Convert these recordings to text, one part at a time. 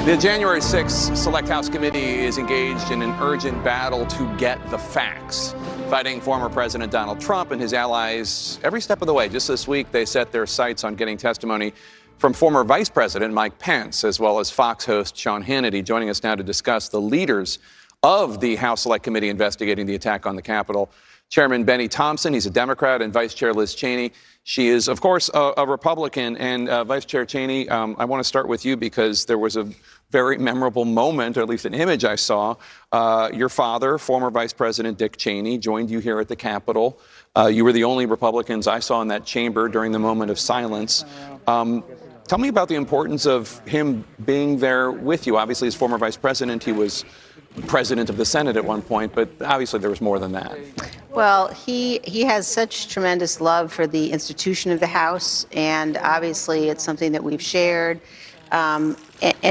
The January 6th Select House Committee is engaged in an urgent battle to get the facts, fighting former President Donald Trump and his allies every step of the way. Just this week, they set their sights on getting testimony from former Vice President Mike Pence, as well as Fox host Sean Hannity. Joining us now to discuss the leaders of the House Select Committee investigating the attack on the Capitol. Chairman Benny Thompson, he's a Democrat, and Vice Chair Liz Cheney. She is, of course, a Republican. And Vice Chair Cheney, I want to start with you because there was a very memorable moment, or at least an image I saw. Your father, former Vice President Dick Cheney, joined you here at the Capitol. You were the only Republicans I saw in that chamber during the moment of silence. Tell me about the importance of him being there with you. Obviously, as former Vice President, he was President of the Senate at one point, but obviously there was more than that. Well, he has such tremendous love for the institution of the House, and obviously it's something that we've shared. And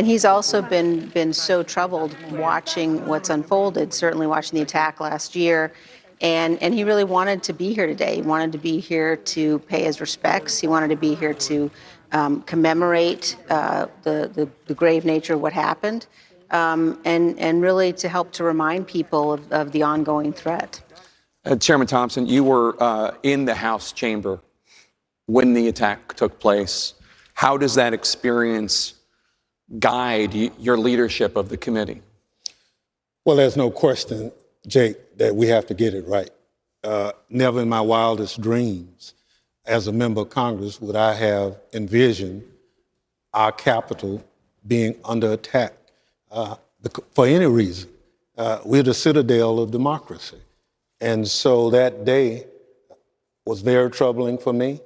he's also been so troubled watching what's unfolded, certainly watching the attack last year. And he really wanted to be here today. He wanted to be here to pay his respects. He wanted to be here to commemorate the grave nature of what happened, and really to help to remind people of the ongoing threat. Chairman Thompson, you were in the House chamber when the attack took place. How does that experience guide your leadership of the committee? Well, there's no question, Jake, that we have to get it right. Never in my wildest dreams as a member of Congress would I have envisioned our Capitol being under attack for any reason. We're the citadel of democracy. And so that day was very troubling for me.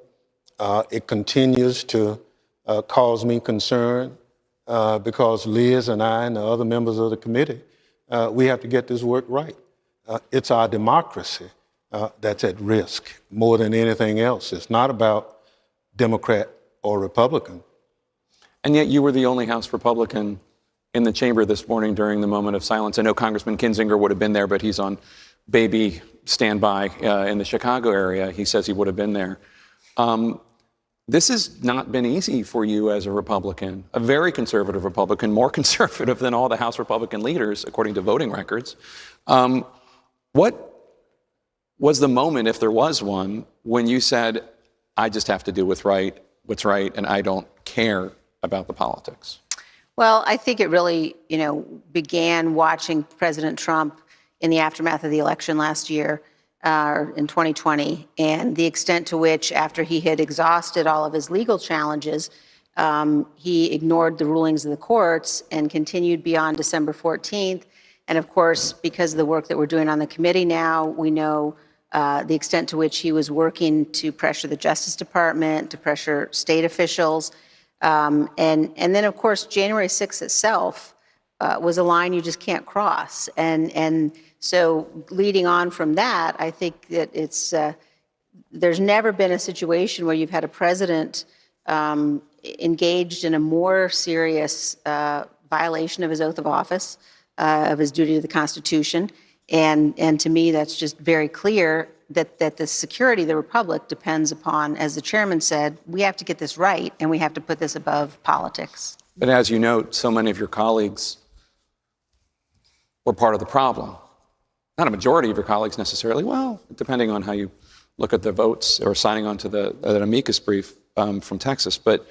It continues to cause me concern because Liz and I and the other members of the committee, we have to get this work right. It's our democracy that's at risk more than anything else. It's not about Democrat or Republican. And yet you were the only House Republican in the chamber this morning during the moment of silence. I know Congressman Kinzinger would have been there, but he's on baby standby in the Chicago area. He says he would have been there. This has not been easy for you as a Republican, a very conservative Republican, more conservative than all the House Republican leaders, according to voting records. What was the moment, if there was one, when you said, I just have to do what's right, and I don't care about the politics? Well, I think it really, began watching President Trump in the aftermath of the election last year, in 2020, and the extent to which, after he had exhausted all of his legal challenges, he ignored the rulings of the courts and continued beyond December 14th. And of course, because of the work that we're doing on the committee now, we know the extent to which he was working to pressure the Justice Department, to pressure state officials. And then, of course, January 6th itself was a line you just can't cross. And so leading on from that, I think that there's never been a situation where you've had a president engaged in a more serious violation of his oath of office, of his duty to the Constitution. And to me, that's just very clear that the security of the Republic depends upon, as the chairman said, we have to get this right, and we have to put this above politics. But as you note, so many of your colleagues were part of the problem. Not a majority of your colleagues necessarily, well, depending on how you look at the votes or signing on to that amicus brief from Texas. But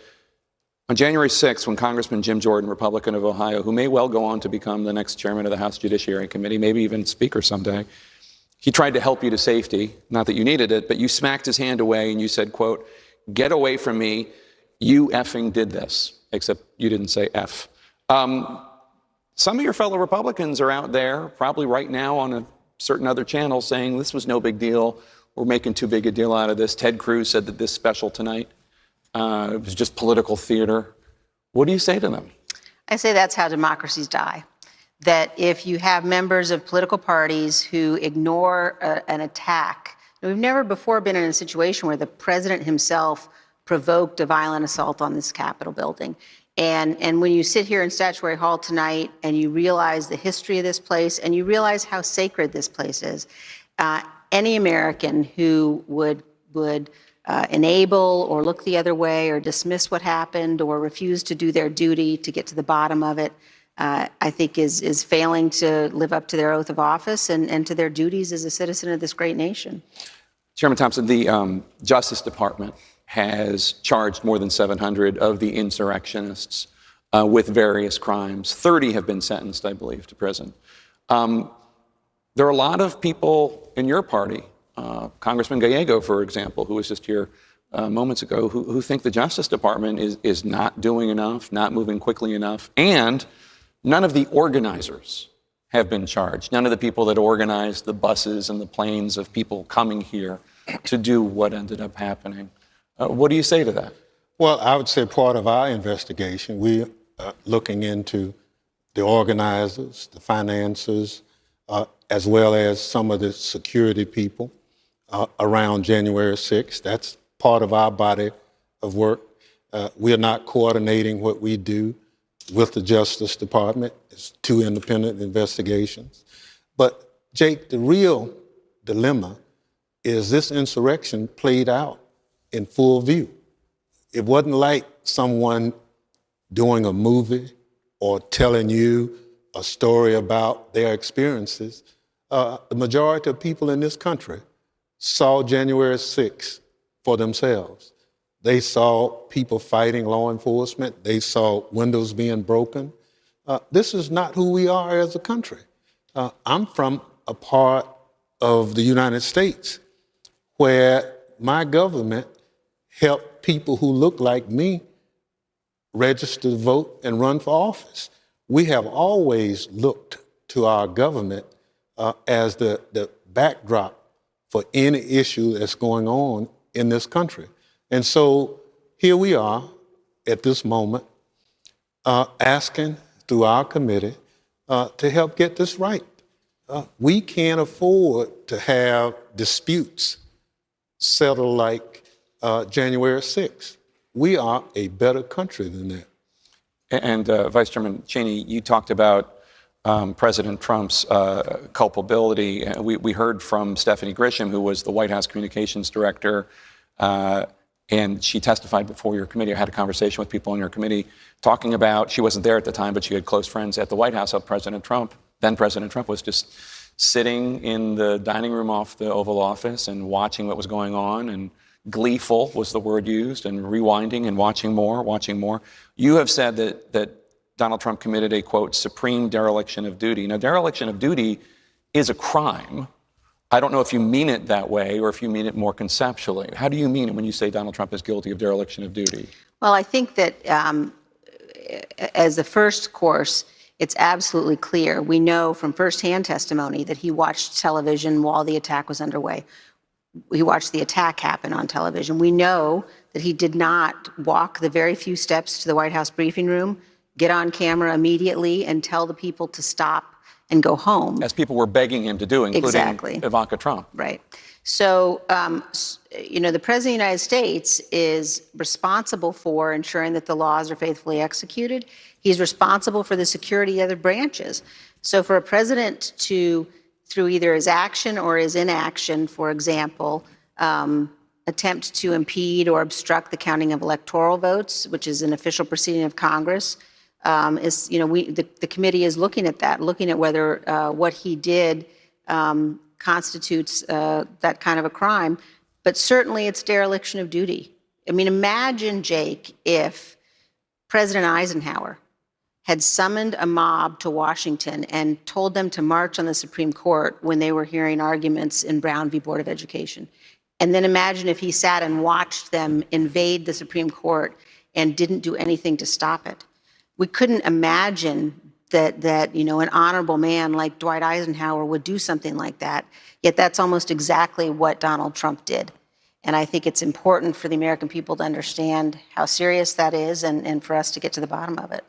on January 6th, when Congressman Jim Jordan, Republican of Ohio, who may well go on to become the next chairman of the House Judiciary Committee, maybe even speaker someday, he tried to help you to safety, not that you needed it, but you smacked his hand away and you said, quote, "Get away from me, you effing did this," except you didn't say F. Some of your fellow Republicans are out there, probably right now on a certain other channel, saying this was no big deal, we're making too big a deal out of this. Ted Cruz said that this special tonight, it was just political theater. What do you say to them? I say that's how democracies die. That if you have members of political parties who ignore an attack, we've never before been in a situation where the president himself provoked a violent assault on this Capitol building. And when you sit here in Statuary Hall tonight and you realize the history of this place and you realize how sacred this place is, any American who would enable or look the other way or dismiss what happened or refuse to do their duty to get to the bottom of it, I think is failing to live up to their oath of office and to their duties as a citizen of this great nation. Chairman Thompson, the Justice Department has charged more than 700 of the insurrectionists with various crimes. 30 have been sentenced, I believe, to prison. There are a lot of people in your party, Congressman Gallego, for example, who was just here moments ago, who think the Justice Department is not doing enough, not moving quickly enough, and none of the organizers have been charged. None of the people that organized the buses and the planes of people coming here to do what ended up happening. What do you say to that? Well, I would say part of our investigation, we're looking into the organizers, the financiers, as well as some of the security people around January 6th. That's part of our body of work. We are not coordinating what we do with the Justice Department. It's two independent investigations. But Jake, the real dilemma is this insurrection played out in full view. It wasn't like someone doing a movie or telling you a story about their experiences. The majority of people in this country saw January 6th for themselves. They saw people fighting law enforcement. They saw windows being broken. This is not who we are as a country. I'm from a part of the United States where my government helped people who look like me register to vote and run for office. We have always looked to our government as the backdrop for any issue that's going on in this country. And so here we are at this moment asking through our committee to help get this right. We can't afford to have disputes settle like January 6th. We are a better country than that. And Vice Chairman Cheney, you talked about President Trump's culpability. We heard from Stephanie Grisham, who was the White House communications director, and she testified before your committee. I had a conversation with people on your committee talking about, she wasn't there at the time, but she had close friends at the White House of President Trump. Then President Trump was just sitting in the dining room off the Oval Office and watching what was going on, and gleeful was the word used, and rewinding and watching more. You have said that Donald Trump committed a, quote, supreme dereliction of duty. Now, dereliction of duty is a crime. I don't know if you mean it that way or if you mean it more conceptually. How do you mean it when you say Donald Trump is guilty of dereliction of duty? Well, I think that as the first course, it's absolutely clear. We know from firsthand testimony that he watched television while the attack was underway. He watched the attack happen on television. We know that he did not walk the very few steps to the White House briefing room, get on camera immediately, and tell the people to stop and go home. As people were begging him to do, including Ivanka Trump. Right. So, the President of the United States is responsible for ensuring that the laws are faithfully executed. He's responsible for the security of other branches. So for a president to, through either his action or his inaction, for example, attempt to impede or obstruct the counting of electoral votes, which is an official proceeding of Congress, the committee is looking at that, looking at whether what he did constitutes that kind of a crime. But certainly it's dereliction of duty. I mean, imagine, Jake, if President Eisenhower had summoned a mob to Washington and told them to march on the Supreme Court when they were hearing arguments in Brown v. Board of Education. And then imagine if he sat and watched them invade the Supreme Court and didn't do anything to stop it. We couldn't imagine that an honorable man like Dwight Eisenhower would do something like that. Yet that's almost exactly what Donald Trump did. And I think it's important for the American people to understand how serious that is and for us to get to the bottom of it.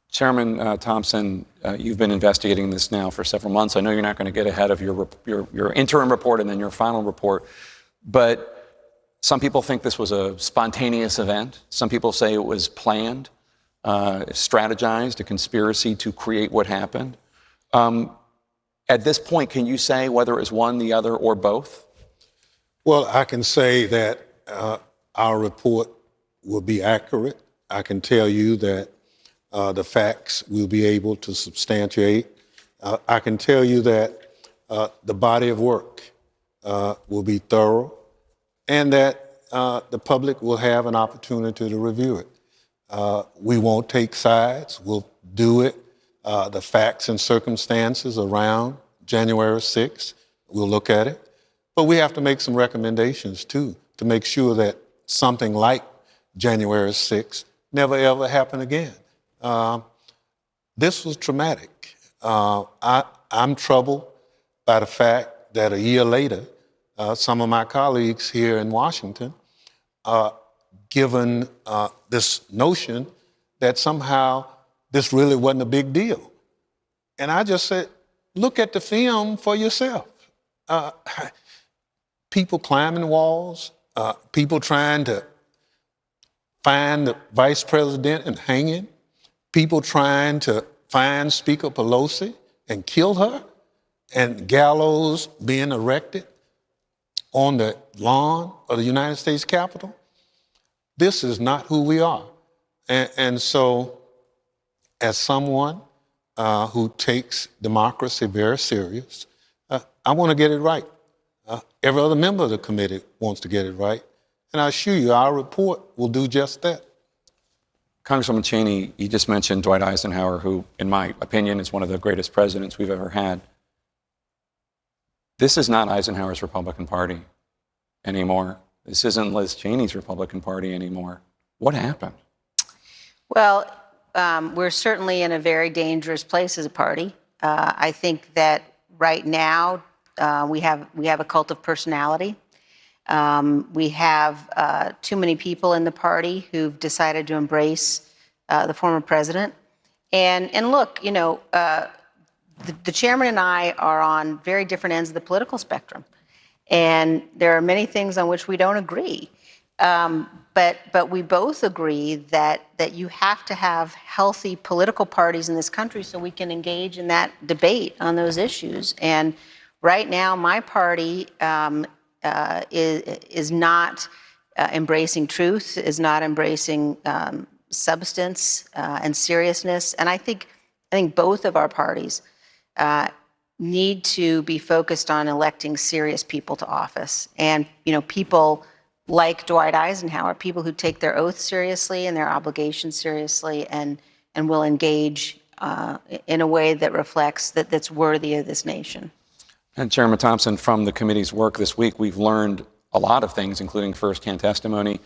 Chairman Thompson, you've been investigating this now for several months. I know you're not going to get ahead of your interim report and then your final report, but some people think this was a spontaneous event. Some people say it was planned, strategized, a conspiracy to create what happened. At this point, can you say whether it was one, the other, or both? Well, I can say that our report will be accurate. I can tell you that the facts we'll be able to substantiate. I can tell you that the body of work will be thorough and that the public will have an opportunity to review it. We won't take sides. We'll do it. The facts and circumstances around January 6th, we'll look at it. But we have to make some recommendations, too, to make sure that something like January 6th never, ever happen again. This was traumatic. I'm troubled by the fact that a year later, some of my colleagues here in Washington given this notion that somehow this really wasn't a big deal. And I just said, look at the film for yourself. People climbing walls, people trying to find the vice president and hang him, people trying to find Speaker Pelosi and kill her, and gallows being erected on the lawn of the United States Capitol. This is not who we are. And so, as someone who takes democracy very serious, I want to get it right. Every other member of the committee wants to get it right. And I assure you, our report will do just that. Congresswoman Cheney, you just mentioned Dwight Eisenhower, who, in my opinion, is one of the greatest presidents we've ever had. This is not Eisenhower's Republican Party anymore. This isn't Liz Cheney's Republican Party anymore. What happened? Well, We're certainly in a very dangerous place as a party. I think that right now we have a cult of personality. We have too many people in the party who've decided to embrace the former president. And look, you know, the chairman and I are on very different ends of the political spectrum. And there are many things on which we don't agree. But we both agree that you have to have healthy political parties in this country so we can engage in that debate on those issues. And right now, my party is not embracing truth, is not embracing substance and seriousness. And I think both of our parties need to be focused on electing serious people to office. And, you know, people like Dwight Eisenhower, people who take their oath seriously and their obligations seriously and will engage in a way that reflects that's worthy of this nation. And Chairman Thompson, from the committee's work this week, we've learned a lot of things, including firsthand testimony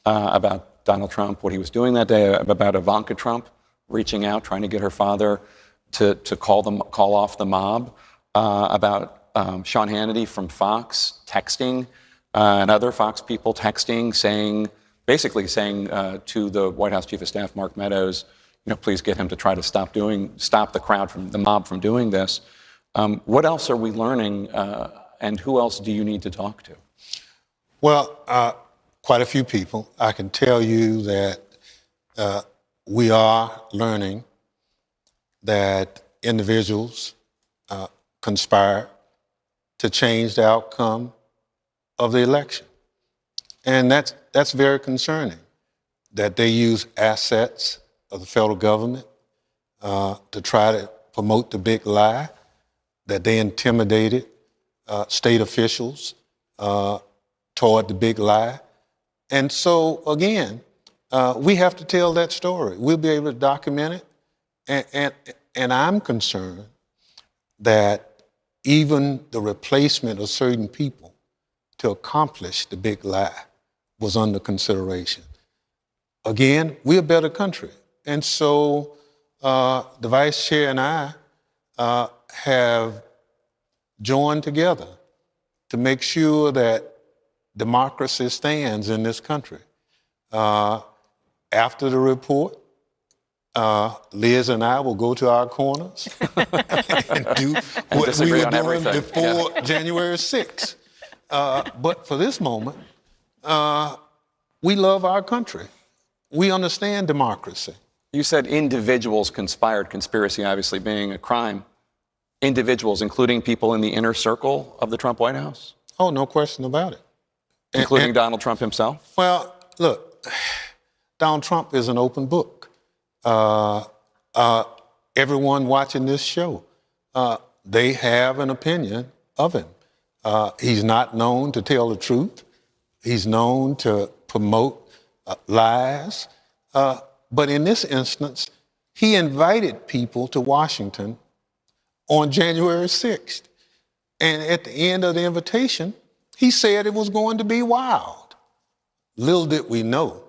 about Donald Trump, what he was doing that day, about Ivanka Trump reaching out, trying to get her father to call off the mob, about Sean Hannity from Fox texting and other Fox people texting, basically saying to the White House Chief of Staff, Mark Meadows, you know, please get him to try to stop the crowd the mob from doing this. What else are we learning, and who else do you need to talk to? Well, quite a few people. I can tell you that we are learning that individuals conspire to change the outcome of the election. And that's very concerning, that they use assets of the federal government to try to promote the big lie, that they intimidated state officials toward the big lie. And so, again, we have to tell that story. We'll be able to document it. And I'm concerned that even the replacement of certain people to accomplish the big lie was under consideration. Again, we're a better country. And so the vice chair and I have joined together to make sure that democracy stands in this country. After the report, Liz and I will go to our corners and do what we were doing before January 6th. But for this moment, we love our country. We understand democracy. You said individuals conspired, conspiracy obviously being a crime. Individuals, including people in the inner circle of the Trump White House? Oh, no question about it. including Donald Trump himself? Well, look, Donald Trump is an open book. Everyone watching this show, they have an opinion of him. He's not known to tell the truth. He's known to promote lies. But in this instance, he invited people to Washington on January 6th. And at the end of the invitation, he said it was going to be wild. Little did we know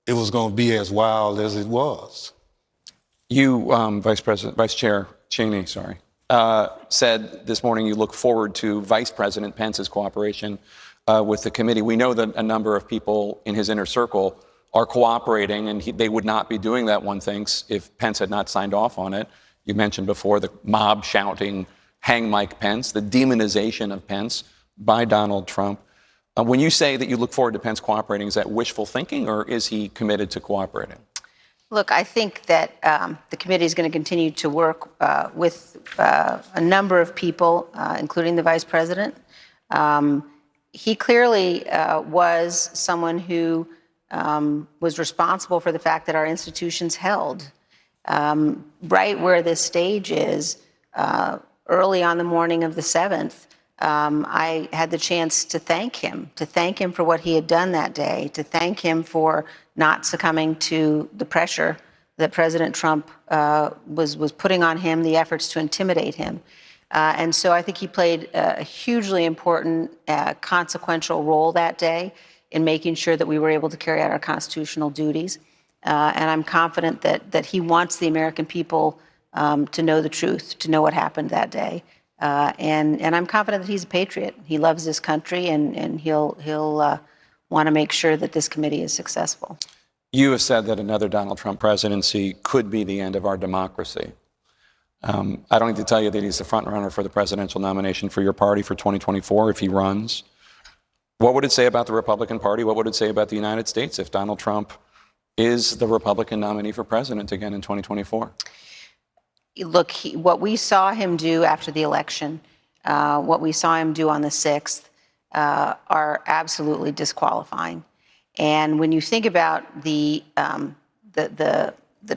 it was going to be as wild as it was. You, Vice Chair Cheney, said this morning you look forward to Vice President Pence's cooperation with the committee. We know that a number of people in his inner circle are cooperating, and they would not be doing that, one thinks, if Pence had not signed off on it. You mentioned before the mob shouting, "Hang Mike Pence," the demonization of Pence by Donald Trump. When you say that you look forward to Pence cooperating, is that wishful thinking, or is he committed to cooperating? Look, I think that the committee is going to continue to work with a number of people, including the vice president. He clearly was someone who was responsible for the fact that our institutions held. Right where this stage is, early on the morning of the 7th, I had the chance to thank him for what he had done that day, to thank him for not succumbing to the pressure that President Trump was putting on him, the efforts to intimidate him. And so I think he played a hugely important, consequential role that day in making sure that we were able to carry out our constitutional duties. And I'm confident that he wants the American people to know the truth, to know what happened that day. And I'm confident that he's a patriot. He loves this country, and he'll want to make sure that this committee is successful. You have said that another Donald Trump presidency could be the end of our democracy. I don't need to tell you that he's the front runner for the presidential nomination for your party for 2024 if he runs. What would it say about the Republican Party? What would it say about the United States if Donald Trump is the Republican nominee for president again in 2024? Look, what we saw him do after the election, what we saw him do on the 6th, are absolutely disqualifying. And when you think about the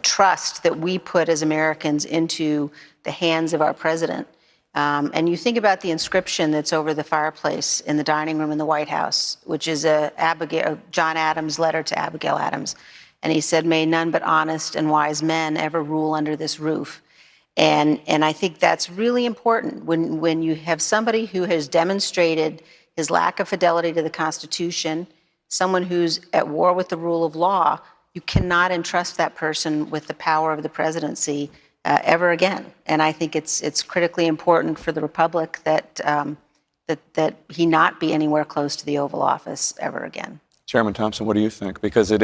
trust that we put as Americans into the hands of our president, and you think about the inscription that's over the fireplace in the dining room in the White House, which is a John Adams letter to Abigail Adams. And he said, "May none but honest and wise men ever rule under this roof." And I think that's really important when you have somebody who has demonstrated his lack of fidelity to the Constitution, someone who's at war with the rule of law. You cannot entrust that person with the power of the presidency ever again. And I think it's critically important for the Republic that he not be anywhere close to the Oval Office ever again. Chairman Thompson, what do you think? Because it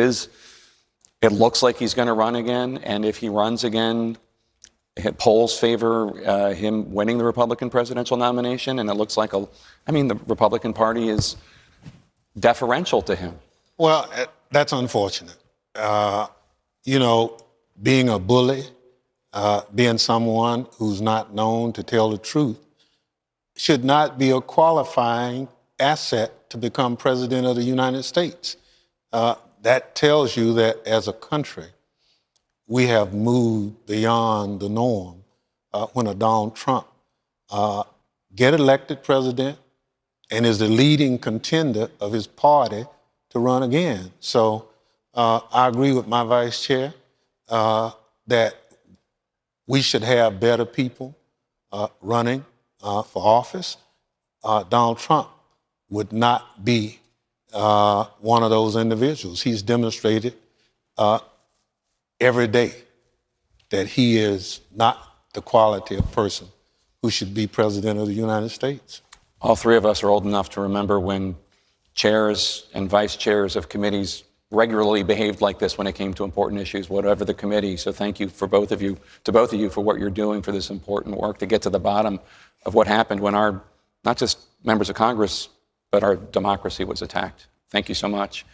looks like he's going to run again, and if he runs again, polls favor him winning the Republican presidential nomination, and it looks like the Republican Party is deferential to him. Well, that's unfortunate. Being a bully, being someone who's not known to tell the truth, should not be a qualifying asset to become president of the United States. That tells you that as a country, we have moved beyond the norm when a Donald Trump get elected president and is the leading contender of his party to run again. So I agree with my vice chair that we should have better people running for office. Donald Trump would not be one of those individuals. He's demonstrated every day that he is not the quality of person who should be president of the United States. All three of us are old enough to remember when chairs and vice chairs of committees regularly behaved like this when it came to important issues, whatever the committee. So thank you to both of you for what you're doing for this important work to get to the bottom of what happened when our, not just members of Congress, but our democracy was attacked. Thank you so much.